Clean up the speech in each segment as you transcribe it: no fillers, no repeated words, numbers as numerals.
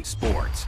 sports.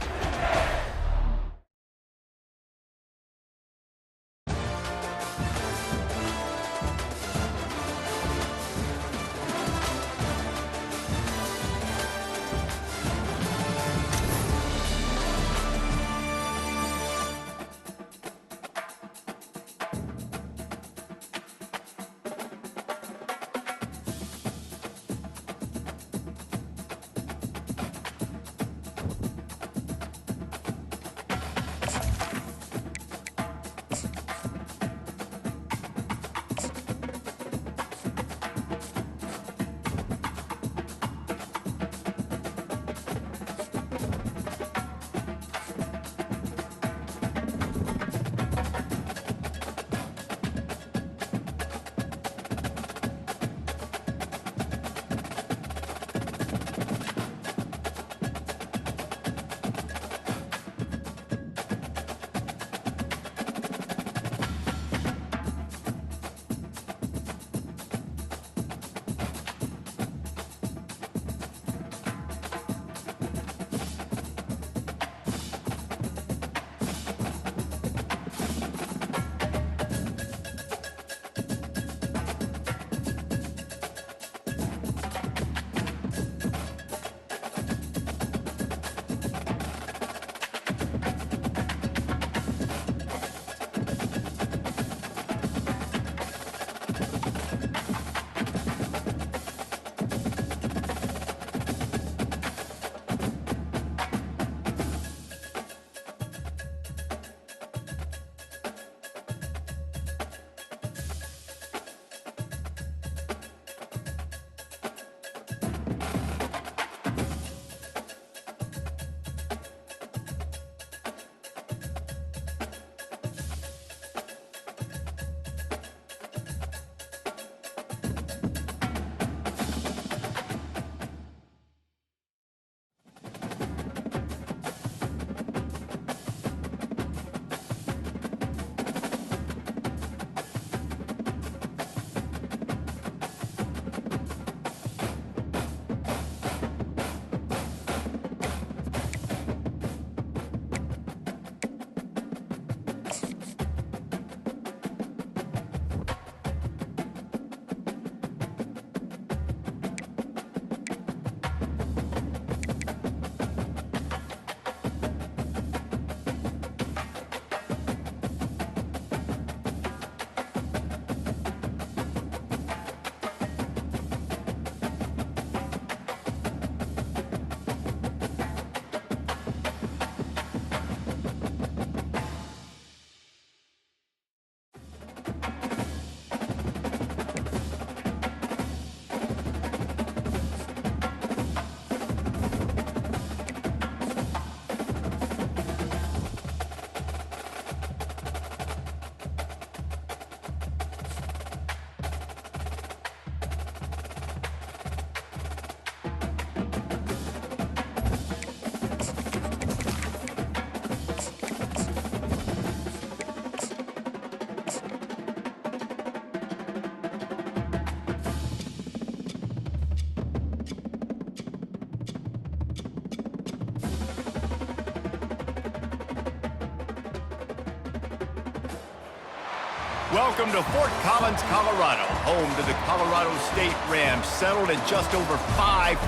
Welcome to Fort Collins, Colorado, home to the Colorado State Rams, settled at just over 5,000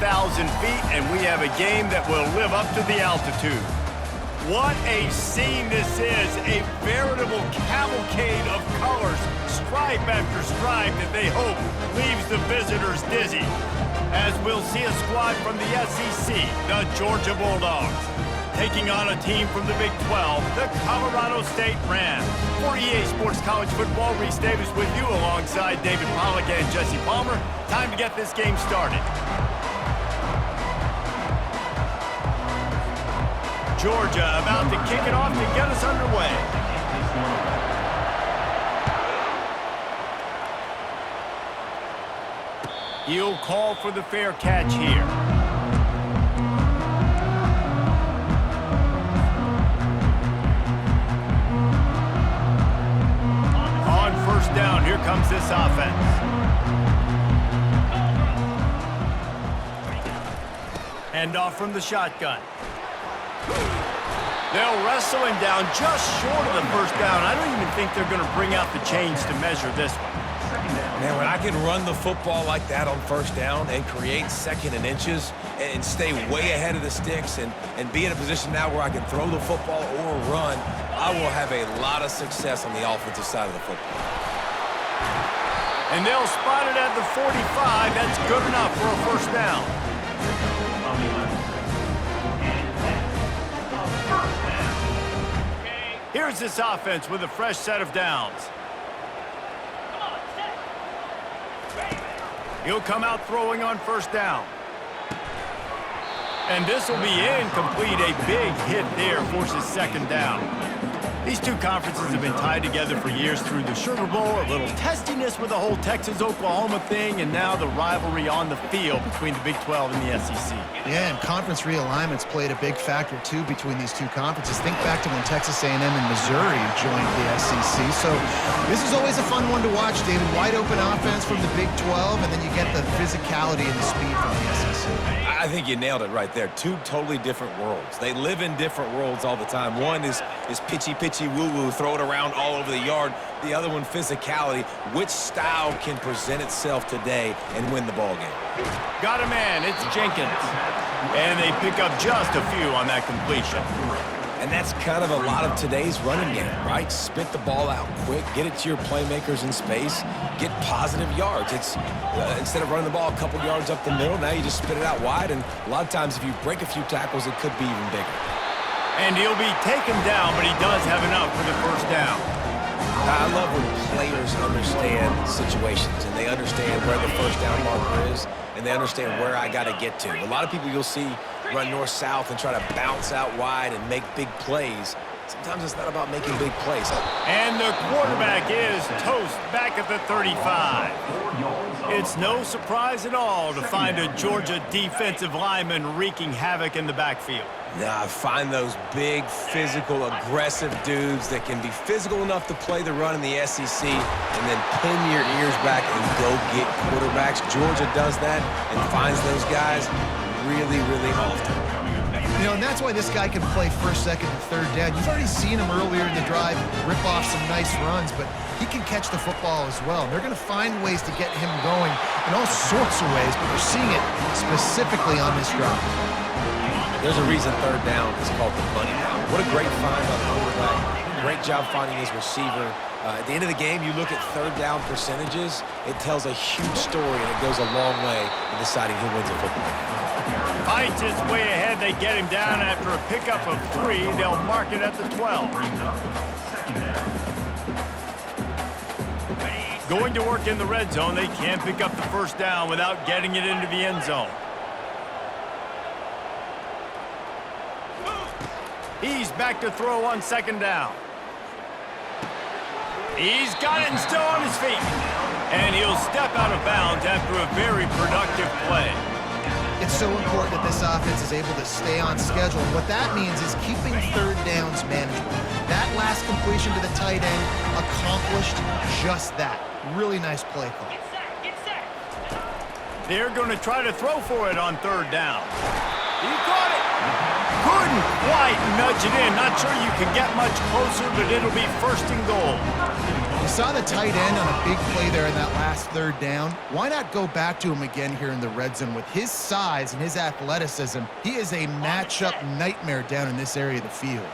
feet, and we have a game that will live up to the altitude. What a scene this is, a veritable cavalcade of colors, stripe after stripe that they hope leaves the visitors dizzy. As we'll see a squad from the SEC, the Georgia Bulldogs, taking on a team from the Big 12, the Colorado State Rams. For EA Sports College Football, Reese Davis with you alongside David Pollack and Jesse Palmer. Time to get this game started. Georgia about to kick it off to get us underway. He'll call for the fair catch here. Down. Here comes this offense. And off from the shotgun. They'll wrestle him down just short of the first down. I don't even think they're going to bring out the chains to measure this one. Man, when I can run the football like that on first down and create second and inches and stay way ahead of the sticks and be in a position now where I can throw the football or run, I will have a lot of success on the offensive side of the football. And they'll spot it at the 45. That's good enough for a first down. Here's this offense with a fresh set of downs. He'll come out throwing on first down. And this will be incomplete. A big hit there forces second down. These two conferences have been tied together for years through the Sugar Bowl, a little testiness with the whole Texas-Oklahoma thing, and now the rivalry on the field between the Big 12 and the SEC. Yeah, and conference realignments played a big factor, too, between these two conferences. Think back to when Texas A&M and Missouri joined the SEC. So this is always a fun one to watch, David. Wide open offense from the Big 12, and then you get the physicality and the speed from the SEC. I think you nailed it right there. Two totally different worlds. They live in different worlds all the time. One is pitchy woo-woo, throw it around all over the yard. The other one, physicality. Which style can present itself today and win the ball game? Got a man. It's Jenkins. And they pick up just a few on that completion. And that's kind of a lot of today's running game, right? Spit the ball out quick, get it to your playmakers in space, get positive yards. It's instead of running the ball a couple yards up the middle, now you just spit it out wide, and a lot of times if you break a few tackles, it could be even bigger. And he'll be taken down, but he does have enough for the first down. I love when players understand situations, and they understand where the first down marker is, and they understand where I got to get to. A lot of people you'll see run north-south and try to bounce out wide and make big plays. Sometimes it's not about making big plays. And the quarterback is toast back at the 35. It's no surprise at all to find a Georgia defensive lineman wreaking havoc in the backfield. Now, I find those big, physical, aggressive dudes that can be physical enough to play the run in the SEC and then pin your ears back and go get quarterbacks. Georgia does that and finds those guys really, really often. You know, and that's why this guy can play first, second, and third down. You've already seen him earlier in the drive rip off some nice runs, but he can catch the football as well. And they're going to find ways to get him going in all sorts of ways, but we're seeing it specifically on this drive. There's a reason third down is called the money down. What a great find by the quarterback. Great job finding his receiver. At the end of the game, you look at third down percentages, it tells a huge story, and it goes a long way in deciding who wins a football game. Fights his way ahead. They get him down after a pickup of 3. They'll mark it at the 12. Going to work in the red zone. They can't pick up the first down without getting it into the end zone. He's back to throw on second down. He's got it and still on his feet. And he'll step out of bounds after a very productive play. It's so important that this offense is able to stay on schedule. And what that means is keeping third downs manageable. That last completion to the tight end accomplished just that. Really nice play call. They're going to try to throw for it on third down. He caught it. Couldn't quite nudge it in. Not sure you can get much closer, but it'll be first and goal. You saw the tight end on a big play there in that last third down. Why not go back to him again here in the red zone? With his size and his athleticism, he is a matchup nightmare down in this area of the field.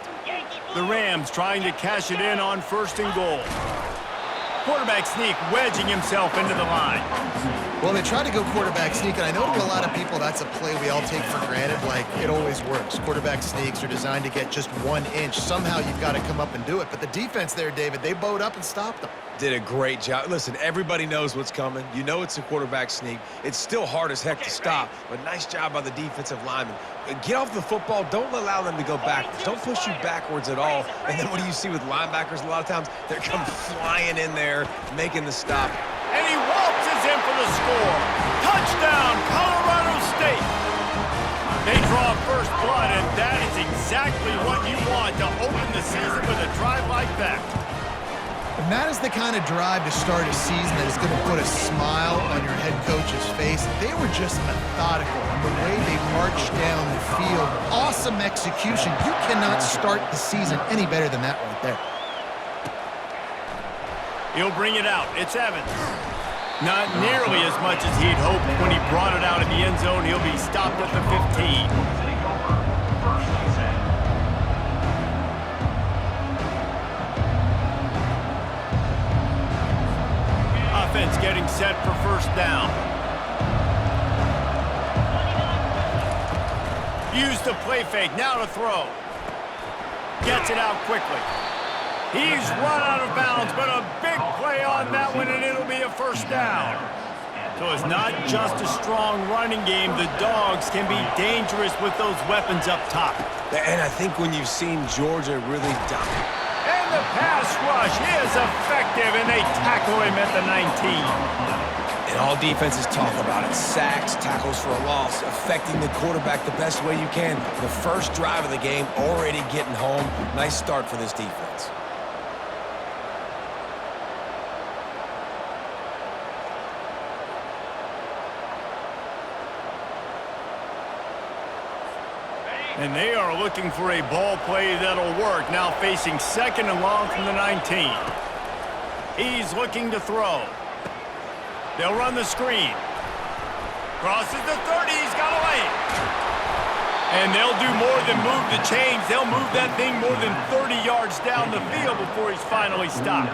The Rams trying to cash it in on first and goal. Quarterback sneak wedging himself into the line. Well, they try to go quarterback sneak, and I know to a lot of people that's a play we all take for granted, like it always works. Quarterback sneaks are designed to get just 1 inch. Somehow you've got to come up and do it. But the defense there, David, they bowed up and stopped them. Did a great job. Listen, everybody knows what's coming. You know it's a quarterback sneak. It's still hard as heck to stop, but nice job by the defensive lineman. Get off the football. Don't allow them to go backwards. Don't push you backwards at all. And then what do you see with linebackers? A lot of times they're come flying in there, making the stop. And he waltzes in for the score. Touchdown, Colorado State. They draw first blood, and that is exactly what you want to open the season with a drive like that. And that is the kind of drive to start a season that is going to put a smile on your head coach's face. They were just methodical in the way they marched down the field. Awesome execution. You cannot start the season any better than that right there. He'll bring it out. It's Evans. Not nearly as much as he'd hoped when he brought it out in the end zone. He'll be stopped at the 15. Offense getting set for first down. Use the play fake, now to throw. Gets it out quickly. He's run out of bounds, but a big play on that one, and it'll be a first down. So it's not just a strong running game. The Dogs can be dangerous with those weapons up top. And I think when you've seen Georgia really dominate. And the pass rush is effective, and they tackle him at the 19. And all defenses talk about it. Sacks, tackles for a loss, affecting the quarterback the best way you can. The first drive of the game, already getting home. Nice start for this defense. And they are looking for a ball play that'll work. Now facing second and long from the 19. He's looking to throw. They'll run the screen. Crosses the 30. He's got a lane. And they'll do more than move the chains. They'll move that thing more than 30 yards down the field before he's finally stopped.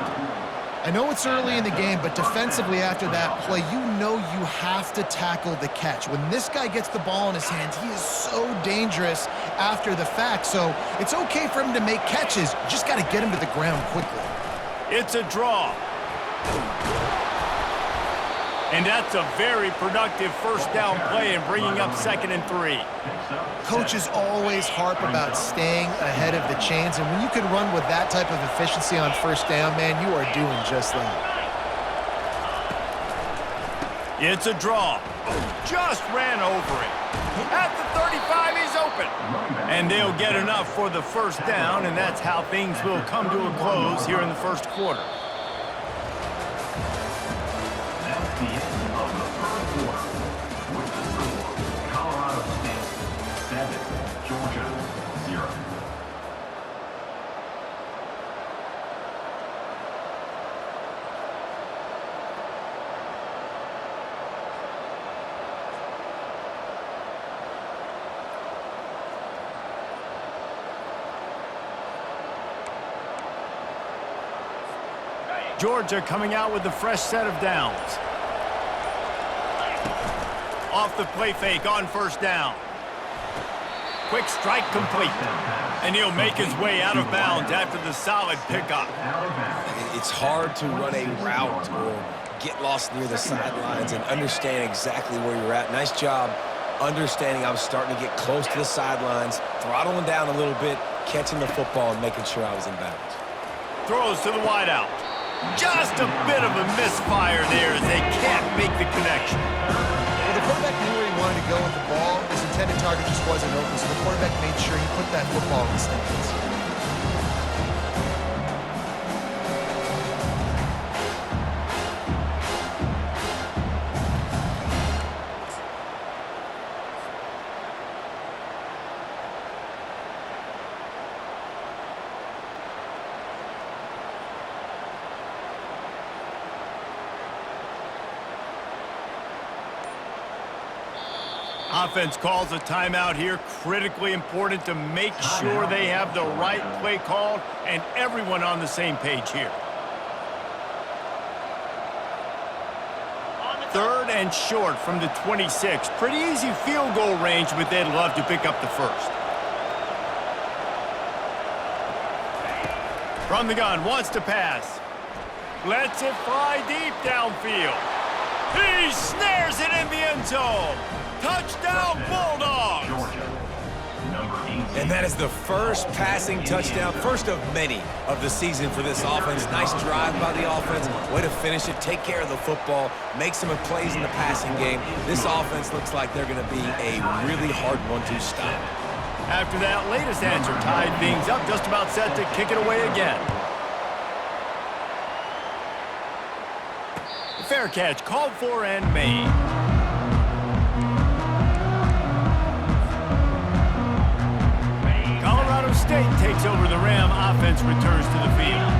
I know it's early in the game, but defensively after that play, you know you have to tackle the catch. When this guy gets the ball in his hands, he is so dangerous after the fact. So it's okay for him to make catches. You just got to get him to the ground quickly. It's a draw. And that's a very productive first down play and bringing up 2nd and 3. Coaches always harp about staying ahead of the chains, and when you can run with that type of efficiency on first down, man, you are doing just that. It's a draw. Just ran over it. At the 35, he's open. And they'll get enough for the first down, and that's how things will come to a close here in the first quarter. The end of the first quarter with the score Colorado State 7, Georgia 0. Georgia coming out with a fresh set of downs. Off the play fake on first down. Quick strike complete. And he'll make his way out of bounds after the solid pickup. It's hard to run a route or get lost near the sidelines and understand exactly where you're at. Nice job understanding I was starting to get close to the sidelines, throttling down a little bit, catching the football and making sure I was in bounds. Throws to the wideout. Just a bit of a misfire there as they can't make the connection. Well, the quarterback knew where he wanted to go with the ball. His intended target just wasn't open, so the quarterback made sure he put that football in the stands. Offense calls a timeout here. Critically important to make sure they have the right play called and everyone on the same page here. 3rd and short from the 26. Pretty easy field goal range, but they'd love to pick up the first. From the gun, wants to pass. Lets it fly deep downfield. He snares it in the end zone. Touchdown, Bulldogs! And that is the first passing touchdown, first of many of the season for this offense. Nice drive by the offense. Way to finish it, take care of the football, make some plays in the passing game. This offense looks like they're going to be a really hard one to stop. After that latest answer tied things up, just about set to kick it away again. Fair catch called for and made. offense returns to the field.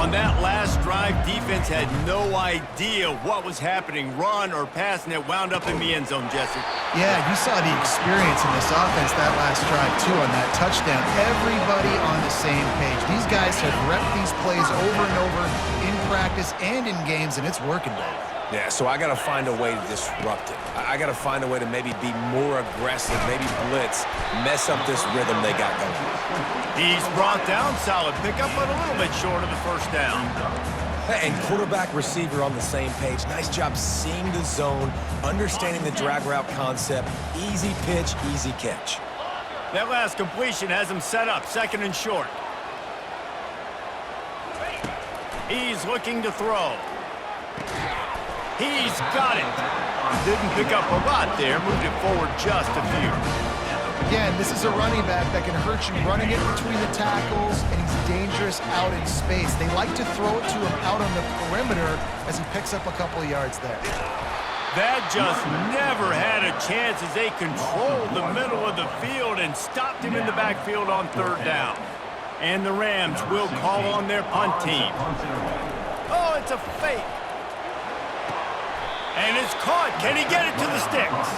On that last drive, defense had no idea what was happening, run or pass, and it wound up in the end zone, Jesse. Yeah, you saw the experience in this offense that last drive, too, on that touchdown. Everybody on the same page. These guys have repped these plays over and over in practice and in games, and it's working, Dave. Yeah, so I got to find a way to disrupt it. I got to find a way to maybe be more aggressive, maybe blitz, mess up this rhythm they got going. He's brought down, solid pickup, but a little bit short of the first down. And quarterback receiver on the same page. Nice job seeing the zone, understanding the drag route concept. Easy pitch, easy catch. That last completion has him set up, second and short. He's looking to throw. He's got it. Didn't pick up a lot there, moved it forward just a few. Again, this is a running back that can hurt you running it between the tackles, and he's dangerous out in space. They like to throw it to him out on the perimeter as he picks up a couple of yards there. That just never had a chance as they controlled the middle of the field and stopped him in the backfield on third down. And the Rams will call on their punt team. Oh, it's a fake. And it's caught. Can he get it to the sticks?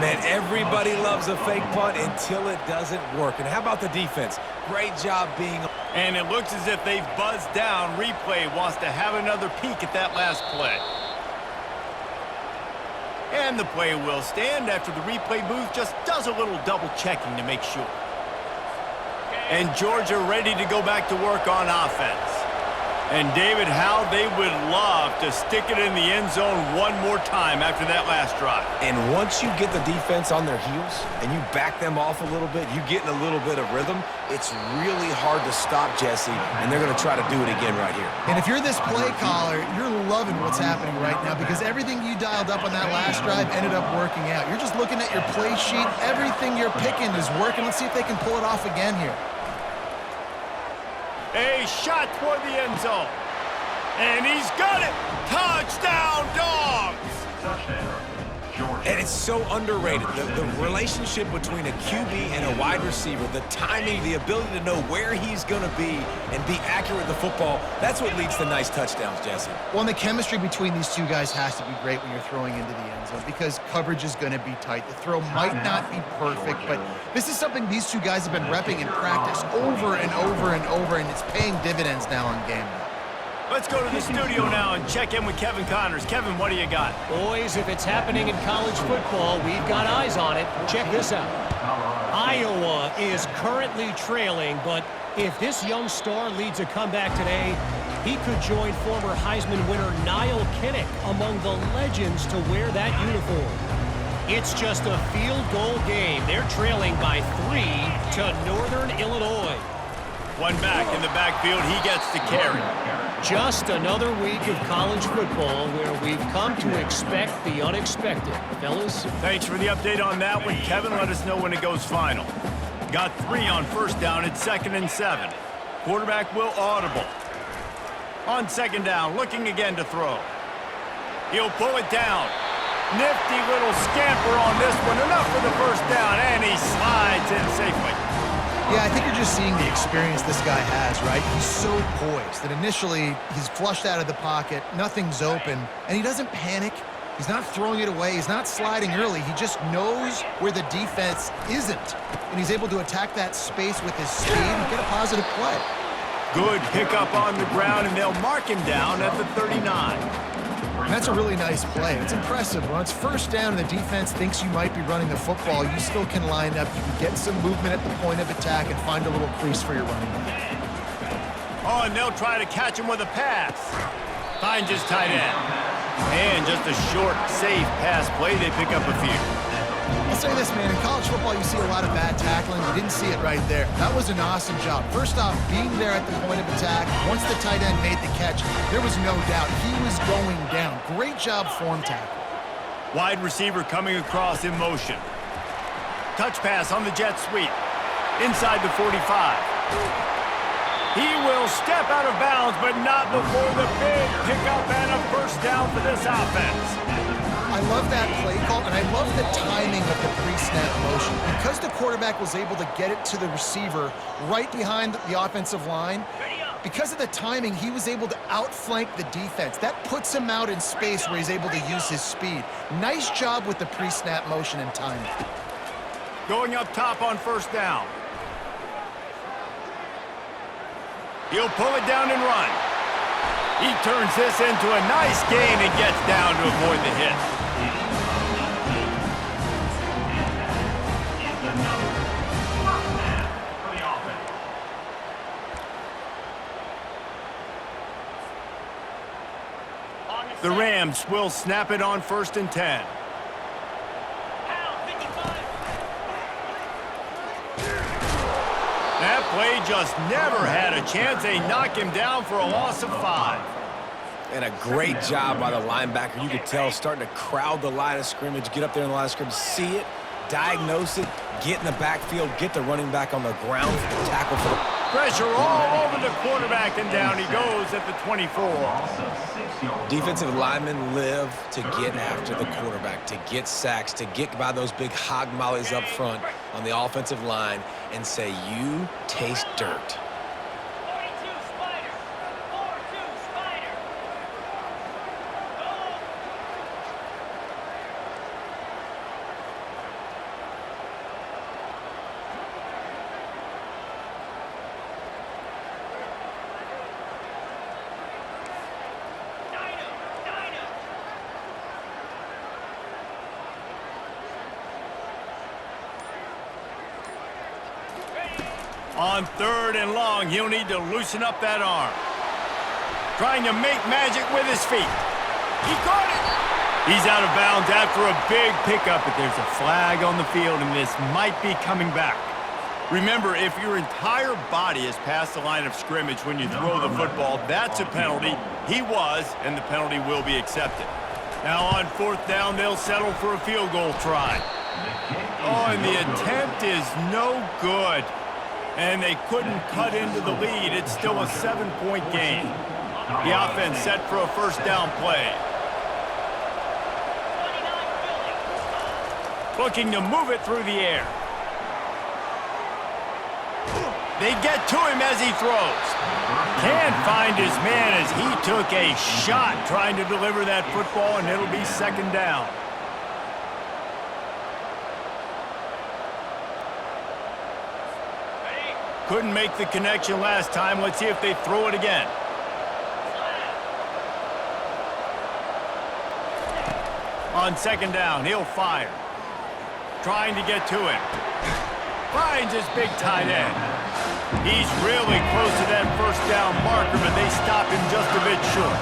Man, everybody loves a fake punt until it doesn't work. And how about the defense? Great job being... And it looks as if they've buzzed down. Replay wants to have another peek at that last play. And the play will stand after the replay booth just does a little double checking to make sure. And Georgia ready to go back to work on offense. And David, how they would love to stick it in the end zone one more time after that last drive. And once you get the defense on their heels and you back them off a little bit, you get in a little bit of rhythm, it's really hard to stop, Jesse, and they're going to try to do it again right here. And if you're this play caller, you're loving what's happening right now because everything you dialed up on that last drive ended up working out. You're just looking at your play sheet. Everything you're picking is working. Let's see if they can pull it off again here. A shot toward the end zone. And he's got it. Touchdown, Dogs! Touchdown, Georgia. And it's so underrated. The relationship between a QB and a wide receiver, the timing, the ability to know where he's going to be and be accurate with the football, that's what leads to nice touchdowns, Jesse. Well, and the chemistry between these two guys has to be great when you're throwing into the end zone because coverage is going to be tight. The throw might not be perfect, but this is something these two guys have been repping in practice over and over and over, and it's paying dividends now on game day. Let's go to the studio now and check in with Kevin Connors. Kevin, what do you got? Boys, if it's happening in college football, we've got eyes on it. Check this out. Iowa is currently trailing, but if this young star leads a comeback today, he could join former Heisman winner Niall Kinnick among the legends to wear that uniform. It's just a field goal game. They're trailing by 3 to Northern Illinois. One back in the backfield, he gets to carry. Just another week of college football where we've come to expect the unexpected. Fellas? Thanks for the update on that one, Kevin. Let us know when it goes final. Got 3 on first down. It's 2nd and 7. Quarterback will audible. On 2nd down, looking again to throw. He'll pull it down. Nifty little scamper on this one. Enough for the first down, and he slides in safely. Yeah, I think you're just seeing the experience this guy has, right? He's so poised that initially he's flushed out of the pocket, nothing's open, and he doesn't panic. He's not throwing it away. He's not sliding early. He just knows where the defense isn't, and he's able to attack that space with his speed and get a positive play. Good pickup on the ground, and they'll mark him down at the 39. And that's a really nice play. It's impressive. When it's first down and the defense thinks you might be running the football, you still can line up. You can get some movement at the point of attack and find a little crease for your running back. Oh, and they'll try to catch him with a pass. Finds his tight end. And just a short, safe pass play. They pick up a few. I'll say this, man. In college football, you see a lot of bad tackling. You didn't see it right there. That was an awesome job. First off, being there at the point of attack. Once the tight end made the catch, there was no doubt he was going down. Great job form tackle. Wide receiver coming across in motion. Touch pass on the jet sweep. Inside the 45. He will step out of bounds, but not before the big pickup and a first down for this offense. I I love that play call, and I love the timing of the pre-snap motion. Because the quarterback was able to get it to the receiver right behind the offensive line, because of the timing, he was able to outflank the defense. That puts him out in space where he's able to use his speed. Nice job with the pre-snap motion and timing. Going up top on first down. He'll pull it down and run. He turns this into a nice gain and gets down to avoid the hit. The Rams will snap it on 1st and 10. That play just never had a chance. They knock him down for a loss of 5. And a great job by the linebacker. You could tell starting to crowd the line of scrimmage, get up there in the line of scrimmage, see it, diagnose it, get in the backfield, get the running back on the ground for the tackle for the... Pressure all over the quarterback, and down he goes at the 24. Defensive linemen live to get after the quarterback, to get sacks, to get by those big hog mollies up front on the offensive line and say, you taste dirt. On 3rd and long, he'll need to loosen up that arm. Trying to make magic with his feet. He caught it! He's out of bounds after a big pickup, but there's a flag on the field, and this might be coming back. Remember, if your entire body is past the line of scrimmage when you throw the football, that's a penalty. He was, and the penalty will be accepted. Now on 4th down, they'll settle for a field goal try. Oh, and the attempt is no good. And they couldn't cut into the lead. It's still a 7-point game. The offense set for a 1st down play. Looking to move it through the air. They get to him as he throws. Can't find his man as he took a shot trying to deliver that football, and it'll be 2nd down. Couldn't make the connection last time. Let's see if they throw it again. On 2nd down, he'll fire. Trying to get to him. Finds his big tight end. He's really close to that 1st down marker, but they stop him just a bit short.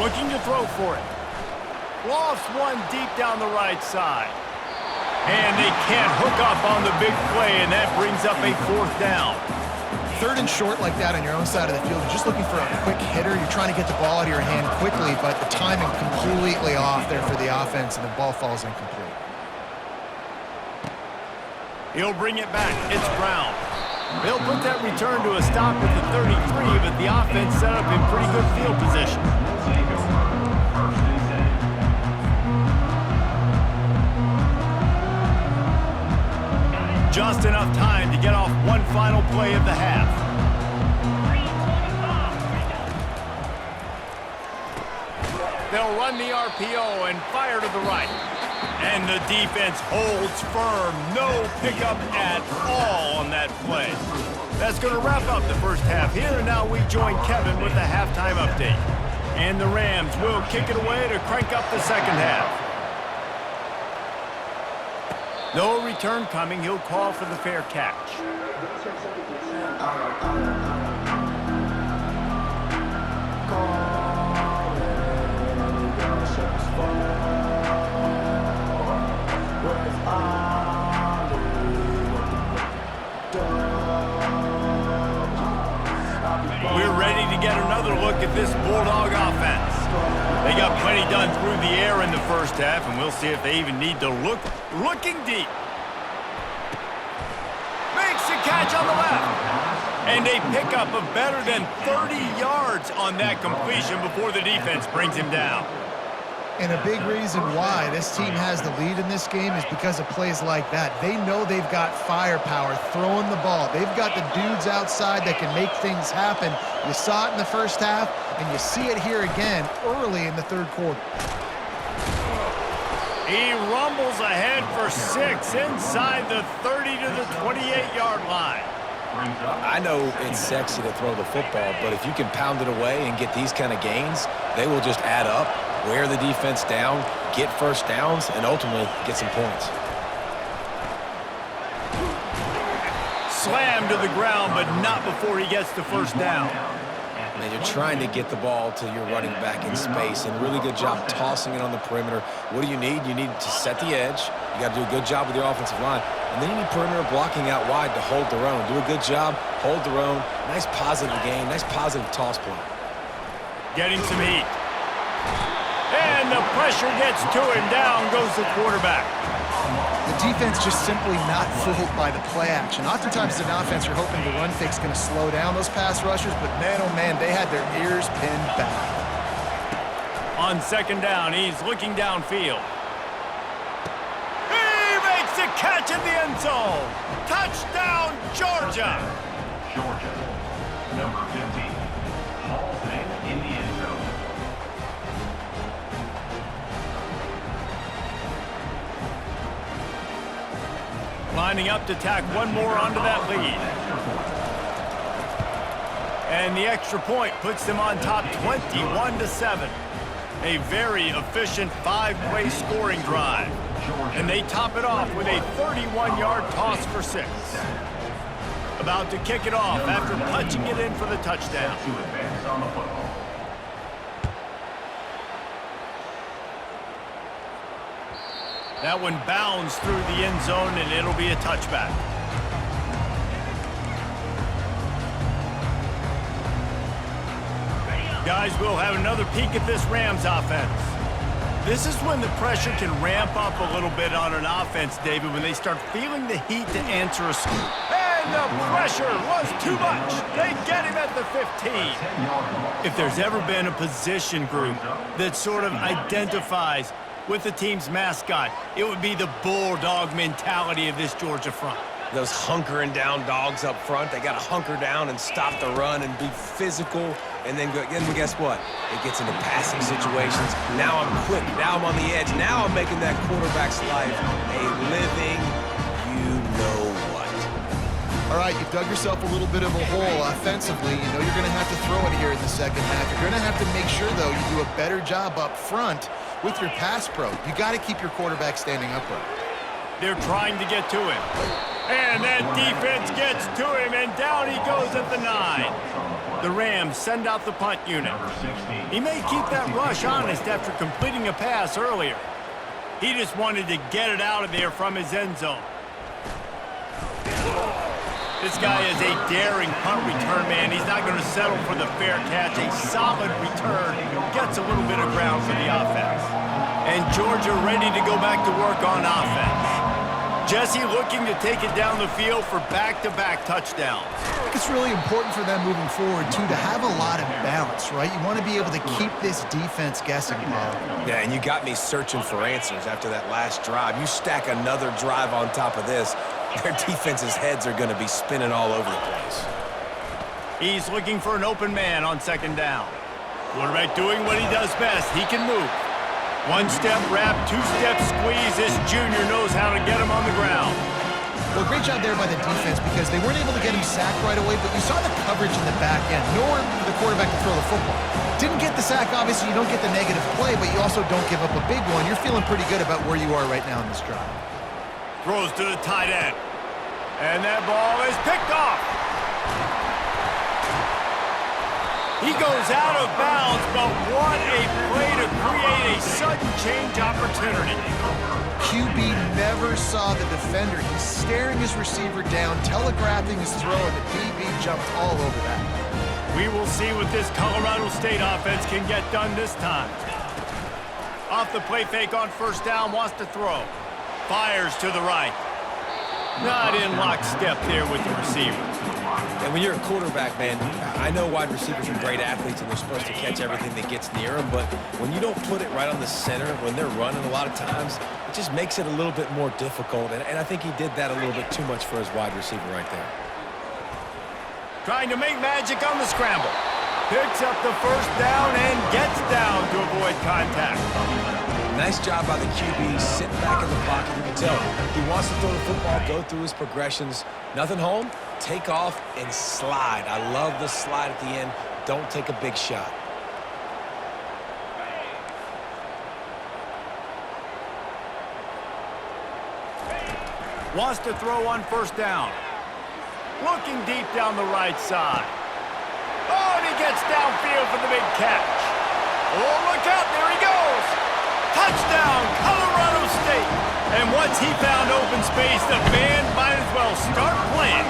Looking to throw for it. Lofts one deep down the right side. And they can't hook up on the big play, and that brings up a 4th down. 3rd and short like that on your own side of the field, you're just looking for a quick hitter. You're trying to get the ball out of your hand quickly, but the timing completely off there for the offense, and the ball falls incomplete. He'll bring it back. It's Brown. They'll put that return to a stop at the 33, but the offense set up in pretty good field position. Just enough time to get off one final play of the half. They'll run the RPO and fire to the right. And the defense holds firm. No pickup at all on that play. That's going to wrap up the 1st half here, and now we join Kevin with the halftime update. And the Rams will kick it away to crank up the 2nd half. No return coming. He'll call for the fair catch. We're ready to get another look at this Bulldog offense. They got plenty done through the air in the 1st half, and we'll see if they even need to look. Looking deep. Makes the catch on the left. And a pickup of better than 30 yards on that completion before the defense brings him down. And a big reason why this team has the lead in this game is because of plays like that. They know they've got firepower throwing the ball. They've got the dudes outside that can make things happen. You saw it in the first half, and you see it here again early in the third quarter. He rumbles ahead for 6 inside the 30 to the 28-yard line. I know it's sexy to throw the football, but if you can pound it away and get these kind of gains, they will just add up, wear the defense down, get first downs, and ultimately get some points. Slammed to the ground, but not before he gets the first down. And you're trying to get the ball to your running back in space, and really good job tossing it on the perimeter. What do you need? You need to set the edge. You got to do a good job with your offensive line. And then you need perimeter blocking out wide to hold their own. Do a good job, hold their own. Nice positive game, nice positive toss play. Getting some heat. And the pressure gets to him. Down goes the quarterback. The defense just simply not fooled by the play action. Oftentimes, as an offense, you're hoping the run fake's going to slow down those pass rushers, but man, oh man, they had their ears pinned back. On second down, he's looking downfield. He makes a catch in the end zone. Touchdown, Georgia. Georgia, number 15, hauls it in the end zone. Lining up to tack one more onto that lead. And the extra point puts them on top 21-7. A very efficient 5-play scoring drive. And they top it off with a 31-yard toss for 6. About to kick it off after punching it in for the touchdown. To advance on the football. That one bounds through the end zone, and it'll be a touchback. Guys, we'll have another peek at this Rams offense. This is when the pressure can ramp up a little bit on an offense, David, when they start feeling the heat to answer a scoop. And the pressure was too much. They get him at the 15. If there's ever been a position group that sort of identifies with the team's mascot, it would be the bulldog mentality of this Georgia front. Those hunkering down dogs up front, they got to hunker down and stop the run and be physical. And then guess what? It gets into passing situations. Now I'm quick. Now I'm on the edge. Now I'm making that quarterback's life a living you-know-what. All right, you've dug yourself a little bit of a hole offensively. You know you're going to have to throw it here in the second half. You're going to have to make sure, though, you do a better job up front with your pass pro. You got to keep your quarterback standing upright. They're trying to get to him. And that defense gets to him, and down he goes at the 9. The Rams send out the punt unit. He may keep that rush honest after completing a pass earlier. He just wanted to get it out of there from his end zone. This guy is a daring punt return man. He's not going to settle for the fair catch. A solid return gets a little bit of ground for the offense. And Georgia ready to go back to work on offense. Jesse looking to take it down the field for back-to-back touchdowns. I think it's really important for them moving forward, too, to have a lot of balance, right? You want to be able to keep this defense guessing, Bob. Yeah, and you got me searching for answers after that last drive. You stack another drive on top of this, their defense's heads are going to be spinning all over the place. He's looking for an open man on second down. Quarterback doing what he does best. He can move. One-step wrap, two-step squeeze. This junior knows how to get him on the ground. Well, great job there by the defense because they weren't able to get him sacked right away, but you saw the coverage in the back end. Nowhere for the quarterback to throw the football. Didn't get the sack, obviously. You don't get the negative play, but you also don't give up a big one. You're feeling pretty good about where you are right now in this drive. Throws to the tight end. And that ball is picked off. He goes out of bounds, but what a play to create a sudden change opportunity. QB never saw the defender. He's staring his receiver down, telegraphing his throw, and the DB jumped all over that. We will see what this Colorado State offense can get done this time. Off the play fake on first down, wants to throw. Fires to the right. Not in lockstep there with the receiver. And when you're a quarterback, man, I know wide receivers are great athletes and they're supposed to catch everything that gets near them, but when you don't put it right on the center, when they're running a lot of times, it just makes it a little bit more difficult. And I think he did that a little bit too much for his wide receiver right there. Trying to make magic on the scramble. Picks up the first down and gets down to avoid contact. Nice job by the QB, sitting back in the pocket. You can tell he wants to throw the football, go through his progressions. Nothing home, take off and slide. I love the slide at the end. Don't take a big shot. Wants to throw on first down. Looking deep down the right side. Oh, and he gets downfield for the big catch. Oh, look out, there he goes. Touchdown, Colorado State. And once he found open space, the band might as well start playing.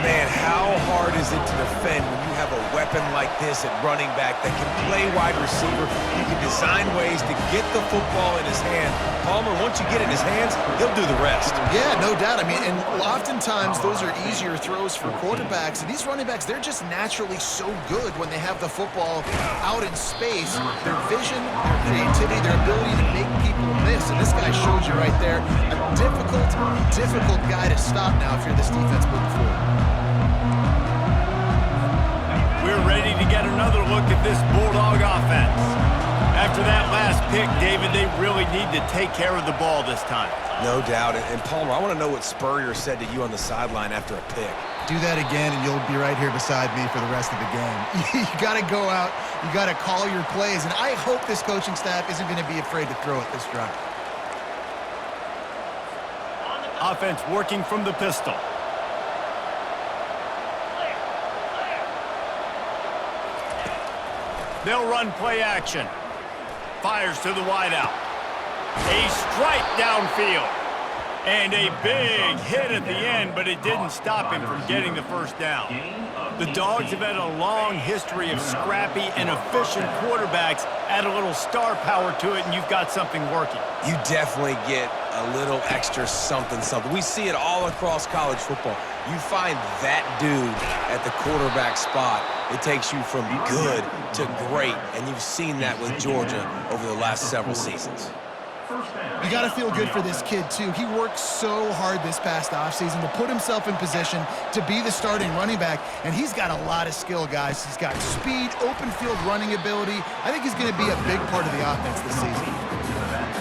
Man, how hard is it to defend when you have a weapon like this at running back that can play wide receiver? You can design ways to get the football in his hand. Palmer, once you get it in his hands, he'll do the rest. Yeah, no doubt. I mean, and oftentimes those are easier throws for quarterbacks. And these running backs, they're just naturally so good when they have the football out in space. Their vision, their creativity, their ability to make people miss. And this guy shows you right there, a difficult guy to stop now if you're this defense moving forward. We're ready to get another look at this Bulldog offense. After that last pick, David, they really need to take care of the ball this time. No doubt. And Palmer, I want to know what Spurrier said to you on the sideline after a pick. Do that again, and you'll be right here beside me for the rest of the game. You got to go out. You got to call your plays. And I hope this coaching staff isn't going to be afraid to throw it this drive. Offense working from the pistol. They'll run play action. Fires to the wideout. A strike downfield. And a big hit at the end, but it didn't stop him from getting the first down. The Dogs have had a long history of scrappy and efficient quarterbacks. Add a little star power to it, and you've got something working. You definitely get a little extra something. We see it all across college football. You find that dude at the quarterback spot, it takes you from good to great, and you've seen that with Georgia over the last several seasons. You got to feel good for this kid, too. He worked so hard this past offseason to put himself in position to be the starting running back, and he's got a lot of skill, guys. He's got speed, open field running ability. I think he's going to be a big part of the offense this season.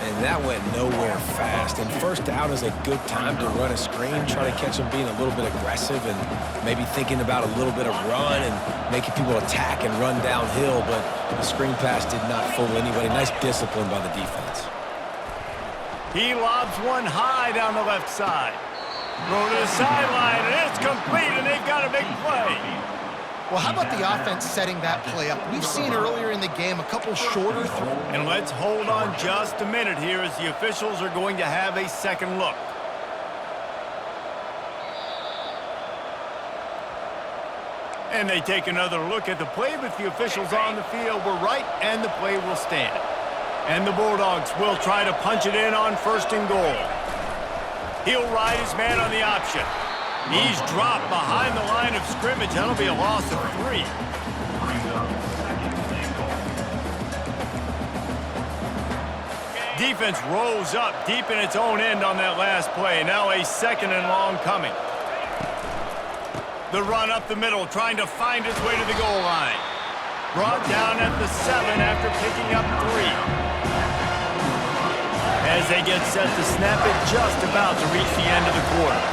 And that went nowhere fast. And first down is a good time to run a screen, try to catch him being a little bit aggressive and maybe thinking about a little bit of run and making people attack and run downhill, but the screen pass did not fool anybody. Nice discipline by the defense. He lobs one high down the left side. Throw to the sideline, and it's complete, and they've got a big play. Well, how about the offense setting that play up? We've seen earlier in the game a couple shorter throws. And let's hold on just a minute here as the officials are going to have a second look. And they take another look at the play, but the officials on the field were right, and the play will stand. And the Bulldogs will try to punch it in on first and goal. He'll ride his man on the option. He's dropped behind the line of scrimmage. That'll be a loss of 3. Defense rolls up deep in its own end on that last play. Now a second and long coming. The run up the middle, trying to find its way to the goal line. Brought down at the 7 after picking up 3. As they get set to snap it, just about to reach the end of the quarter.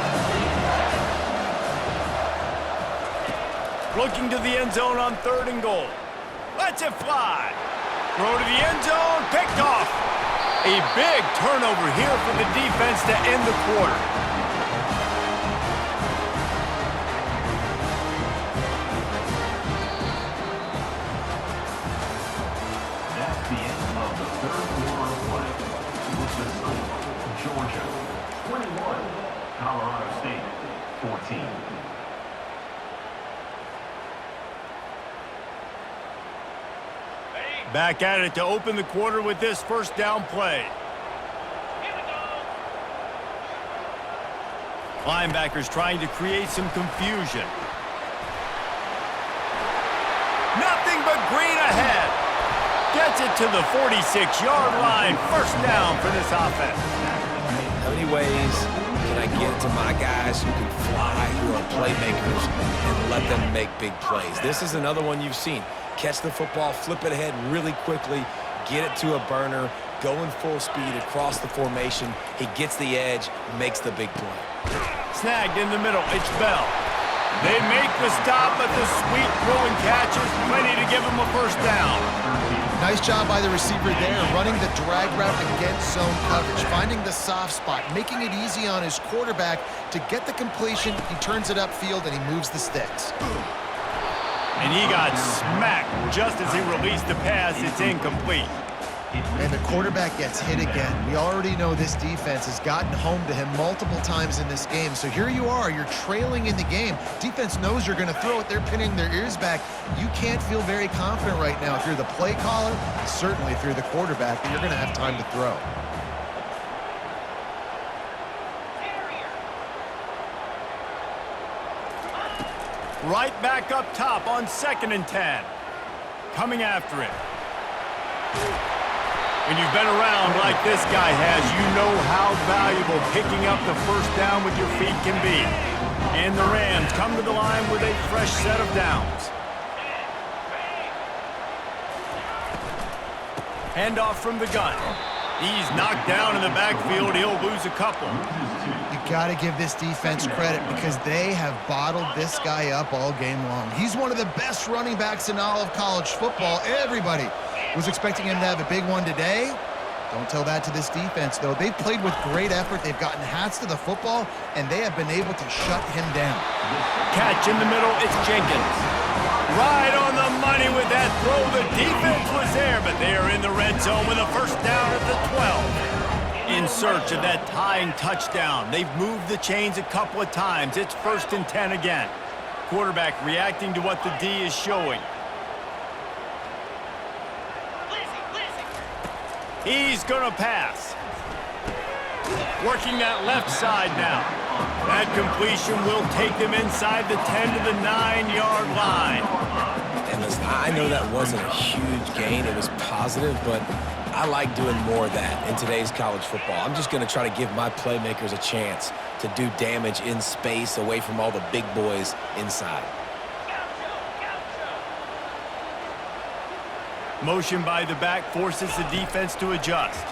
Looking to the end zone on third and goal. Lets it fly. Throw to the end zone, picked off. A big turnover here for the defense to end the quarter. That's the end of the third quarter of play. With the score, Georgia 21, Colorado State 14. Back at it to open the quarter with this first down play. Linebackers trying to create some confusion. Nothing but green ahead. Gets it to the 46-yard line. First down for this offense. How many ways can I get to my guys who can fly, who are playmakers, and let them make big plays? This is another one you've seen. Catch the football, flip it ahead really quickly, get it to a burner, going full speed across the formation. He gets the edge, makes the big play. Snagged in the middle. It's Bell. They make the stop, but the sweet throwing catch is plenty to give them a first down. Nice job by the receiver there, running the drag route against zone coverage, finding the soft spot, making it easy on his quarterback to get the completion. He turns it upfield, and he moves the sticks. And he got smacked just as he released the pass. It's incomplete. And the quarterback gets hit again. We already know this defense has gotten home to him multiple times in this game. So here you are, you're trailing in the game. Defense knows you're going to throw it. They're pinning their ears back. You can't feel very confident right now if you're the play caller, and certainly if you're the quarterback, that you're going to have time to throw. Right back up top on 2nd and 10. Coming after it. When you've been around like this guy has, you know how valuable picking up the first down with your feet can be. And the Rams come to the line with a fresh set of downs. Handoff from the gun. He's knocked down in the backfield. He'll lose a couple. You got to give this defense credit because they have bottled this guy up all game long. He's one of the best running backs in all of college football. Everybody was expecting him to have a big one today. Don't tell that to this defense, though. They've played with great effort. They've gotten hats to the football, and they have been able to shut him down. Catch in the middle. It's Jenkins. Right on the money with that throw. The defense was there, but they are in the red zone with a first down at the 12. In search of that tying touchdown. They've moved the chains a couple of times. It's 1st and 10 again. Quarterback reacting to what the D is showing. He's going to pass. Working that left side now. That completion will take them inside the 10 to the 9-yard line. And listen, I know that wasn't a huge gain. It was positive, but I like doing more of that in today's college football. I'm just going to try to give my playmakers a chance to do damage in space away from all the big boys inside. Motion by the back forces the defense to adjust.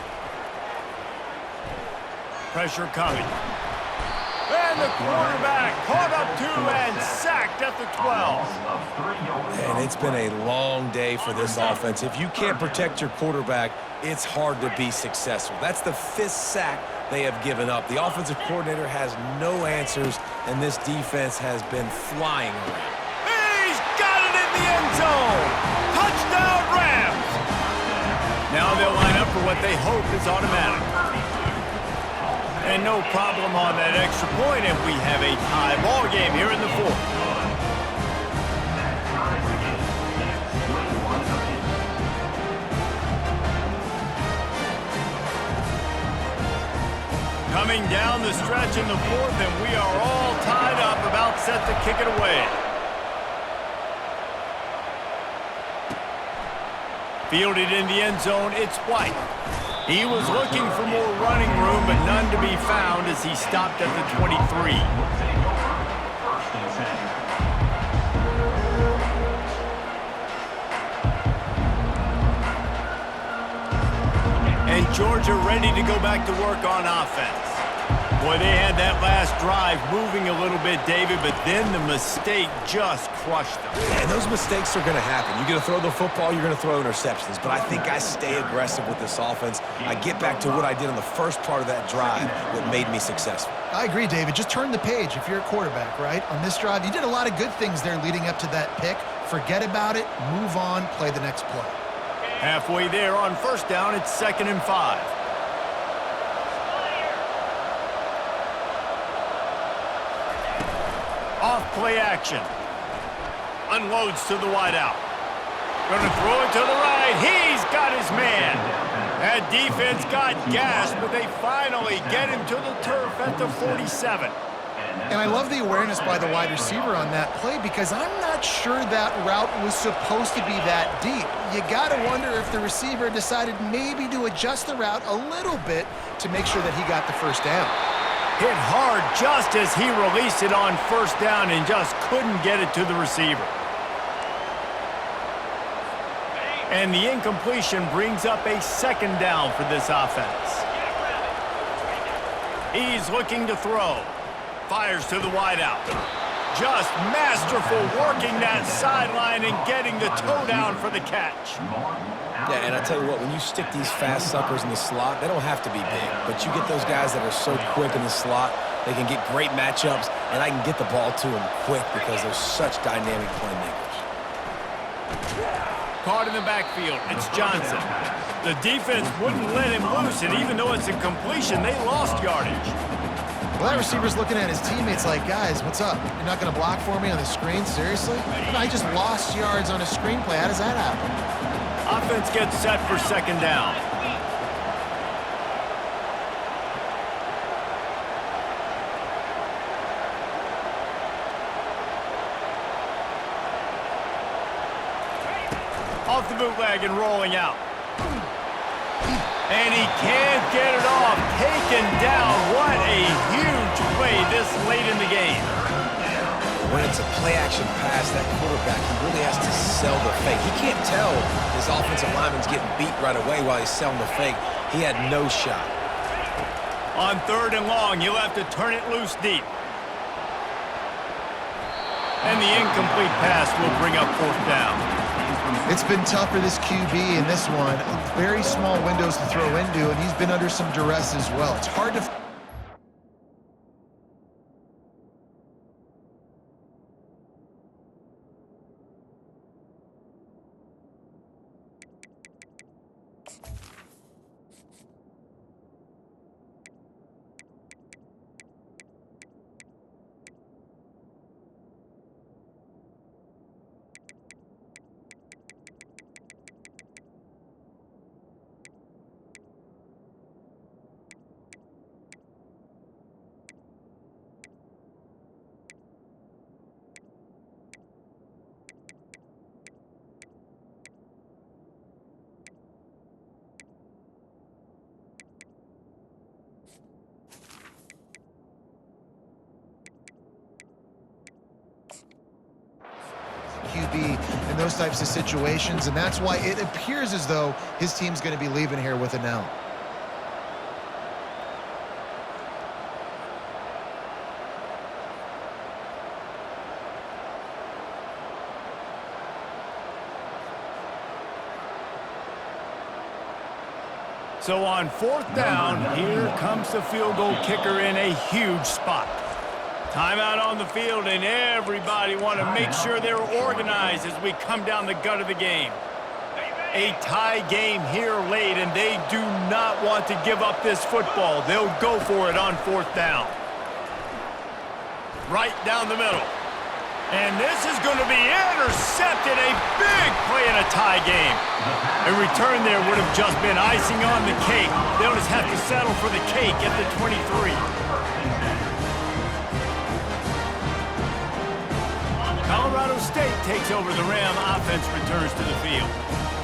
Pressure coming. And the quarterback caught up to and sacked at the 12. And it's been a long day for this offense. If you can't protect your quarterback, it's hard to be successful. That's the 5th sack they have given up. The offensive coordinator has no answers, and this defense has been flying around. He's got it in the end zone. Touchdown, Rams. Now they'll line up for what they hope is automatic. And no problem on that extra point, and we have a tie ball game here in the 4th. Coming down the stretch in the 4th, and we are all tied up, about set to kick it away. Fielded in the end zone, it's White. He was looking for more running room, but none to be found as he stopped at the 23. And Georgia ready to go back to work on offense. Boy, they had that last drive moving a little bit, David, but then the mistake just crushed them. And those mistakes are going to happen. You're going to throw the football, you're going to throw interceptions. But I think I stay aggressive with this offense. I get back to what I did on the first part of that drive that made me successful. I agree, David. Just turn the page if you're a quarterback, right? On this drive, you did a lot of good things there leading up to that pick. Forget about it, move on, play the next play. Halfway there on first down, it's 2nd and 5. Off play action. Unloads to the wideout. Going to throw it to the right. He's got his man. That defense got gashed, but they finally get him to the turf at the 47. And I love the awareness by the wide receiver on that play because I'm not sure that route was supposed to be that deep. You got to wonder if the receiver decided maybe to adjust the route a little bit to make sure that he got the first down. Hit hard just as he released it on first down and just couldn't get it to the receiver. And the incompletion brings up a second down for this offense. He's looking to throw. Fires to the wideout. Just masterful working that sideline and getting the toe down for the catch. Yeah, and I tell you what, when you stick these fast suckers in the slot, they don't have to be big. But you get those guys that are so quick in the slot, they can get great matchups, and I can get the ball to them quick because they're such dynamic playmakers. Caught in the backfield, it's Johnson. The defense wouldn't let him loose, and even though it's a completion, they lost yardage. Well, that receiver's looking at his teammates like, guys, what's up? You're not going to block for me on the screen? Seriously? I just lost yards on a screenplay. How does that happen? Offense gets set for second down. Off the bootleg and rolling out. And he can't get it off. Taken down. What a huge play this late in the game. When it's a play-action pass, that quarterback, he really has to sell the fake. He can't tell his offensive lineman's getting beat right away while he's selling the fake. He had no shot. On third and long, you'll have to turn it loose deep. And the incomplete pass will bring up fourth down. It's been tough for this QB in this one. Very small windows to throw into, and he's been under some duress as well. It's hard to... QB in those types of situations, and that's why it appears as though his team's going to be leaving here with an L. So on fourth down, here comes the field goal kicker in a huge spot. Timeout on the field, and everybody want to make sure they're organized as we come down the gut of the game. A tie game here late, and they do not want to give up this football. They'll go for it on fourth down. Right down the middle. And this is going to be intercepted. A big play in a tie game. A return there would have just been icing on the cake. They'll just have to settle for the cake at the 23. Colorado State takes over the Ram. Offense returns to the field.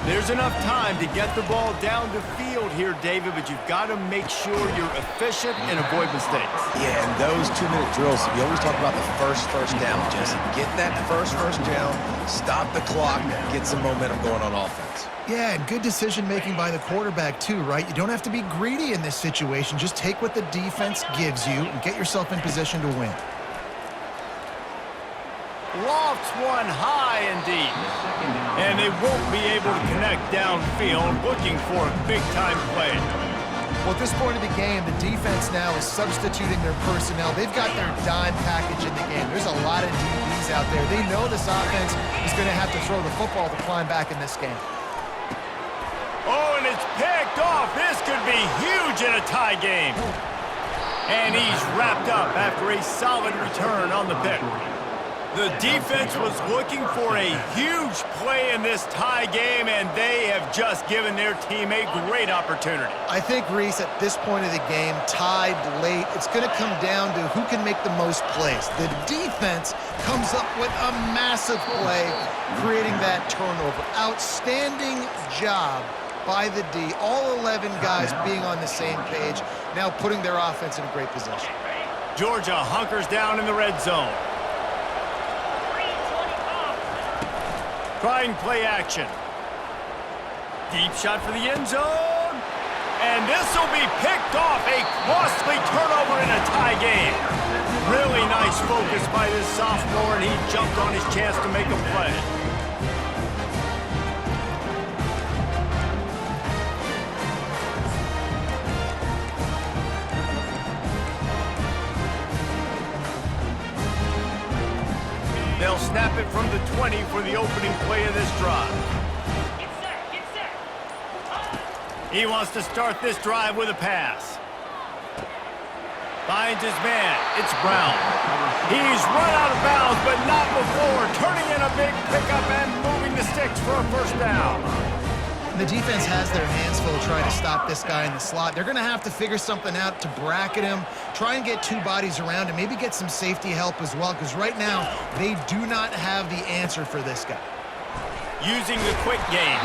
There's enough time to get the ball down the field here, David, but you've got to make sure you're efficient and avoid mistakes. Yeah, and those 2-minute drills, we always talk about the first down, Jesse. Get that first down, stop the clock, get some momentum going on offense. Yeah, and good decision-making by the quarterback, too, right? You don't have to be greedy in this situation. Just take what the defense gives you and get yourself in position to win. Lofts one high and deep. And they won't be able to connect downfield, looking for a big-time play. Well, at this point of the game, the defense now is substituting their personnel. They've got their dime package in the game. There's a lot of DBs out there. They know this offense is going to have to throw the football to climb back in this game. Oh, and it's picked off. This could be huge in a tie game. And he's wrapped up after a solid return on the pick. The defense was looking for a huge play in this tie game, and they have just given their team a great opportunity. I think, Reese, at this point of the game, tied late, it's going to come down to who can make the most plays. The defense comes up with a massive play, creating that turnover. Outstanding job by the D. All 11 guys being on the same page, now putting their offense in a great position. Georgia hunkers down in the red zone. Trying play action. Deep shot for the end zone. And this will be picked off. A costly turnover in a tie game. Really nice focus by this sophomore, and he jumped on his chance to make a play. They'll snap it from the 20 for the opening play of this drive. Get set, get set. He wants to start this drive with a pass. Finds his man. It's Brown. He's run out of bounds, but not before. Turning in a big pickup and moving the sticks for a first down. The defense has their hands full trying to stop this guy in the slot. They're going to have to figure something out to bracket him, try and get two bodies around him, maybe get some safety help as well, because right now they do not have the answer for this guy. Using the quick game.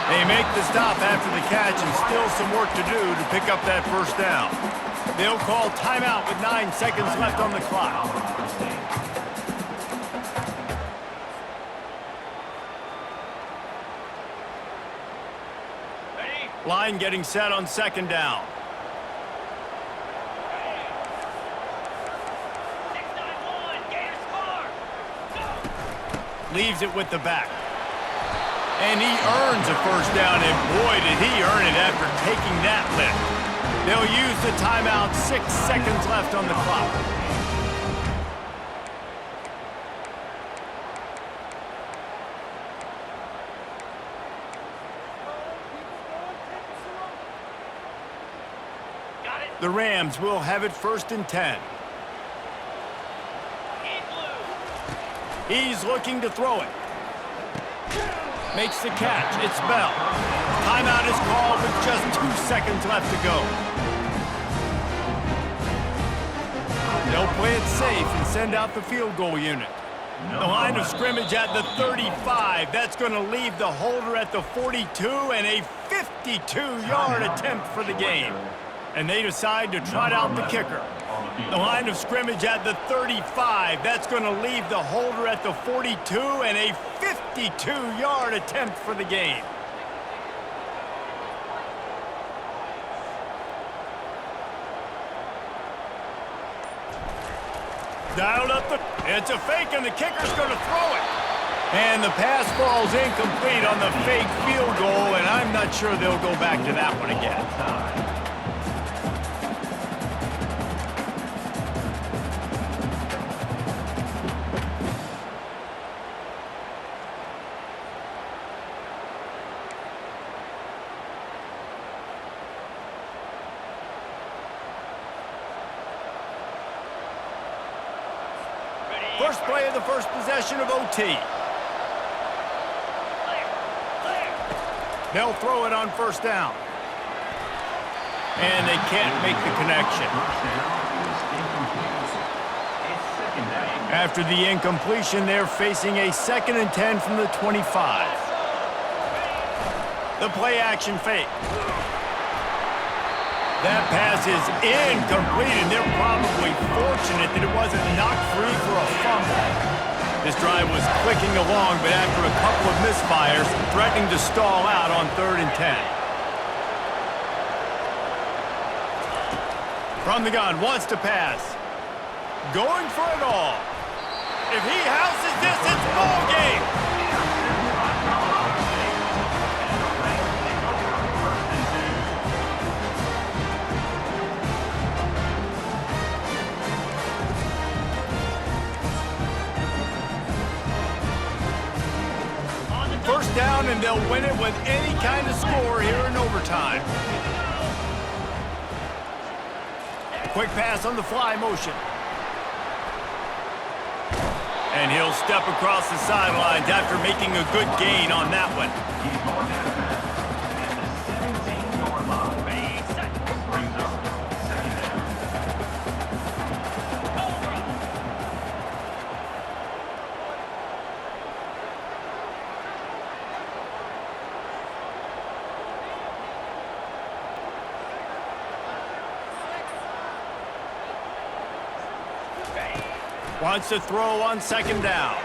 They make the stop after the catch and still some work to do to pick up that first down. They'll call timeout with 9 seconds left on the clock. Line getting set on second down. 6-9-1, Gators score. Go. Leaves it with the back. And he earns a first down, and boy, did he earn it after taking that lift. They'll use the timeout, 6 seconds left on the clock. The Rams will have it first and 10. He's looking to throw it. Makes the catch. It's Bell. Timeout is called with just 2 seconds left to go. They'll play it safe and send out the field goal unit. The line of scrimmage at the 35. That's going to leave the holder at the 42 and a 52-yard attempt for the game. And they decide to trot out the kicker. The line of scrimmage at the 35. That's going to leave the holder at the 42 and a 52-yard attempt for the game. Dialed up the... It's a fake, and the kicker's going to throw it. And the pass falls incomplete on the fake field goal, and I'm not sure they'll go back to that one again. First play of the first possession of OT. They'll throw it on first down. And they can't make the connection. After the incompletion, they're facing a 2nd and 10 from the 25. The play action fake. That pass is incomplete, and they're probably fortunate that it wasn't knocked free for a fumble. This drive was clicking along, but after a couple of misfires, threatening to stall out on 3rd and 10. From the gun, wants to pass. Going for it all. If he houses this, it's ball game. First down, and they'll win it with any kind of score here in overtime. Quick pass on the fly motion. And he'll step across the sidelines after making a good gain on that one. He's going to the pass at the 17-yard line. Brings up second down. Wants to throw on second down.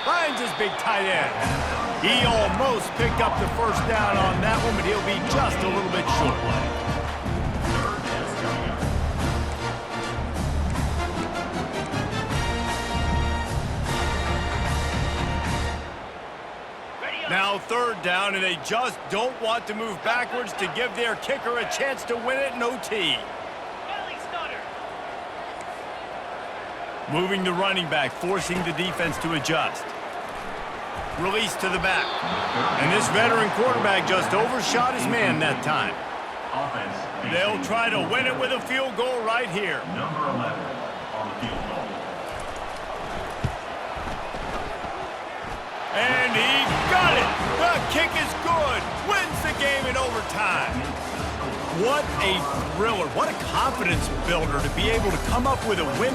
Finds his big tight end. He almost picked up the first down on that one, but he'll be just a little bit short. Third down coming up. Now third down, and they just don't want to move backwards to give their kicker a chance to win it in OT. Moving the running back, forcing the defense to adjust. Release to the back. And this veteran quarterback just overshot his man that time. Offense. They'll try to win it with a field goal right here. Number 11 on the field goal. And he got it. The kick is good. Wins the game in overtime. What a thriller. What a confidence builder to be able to come up with a win.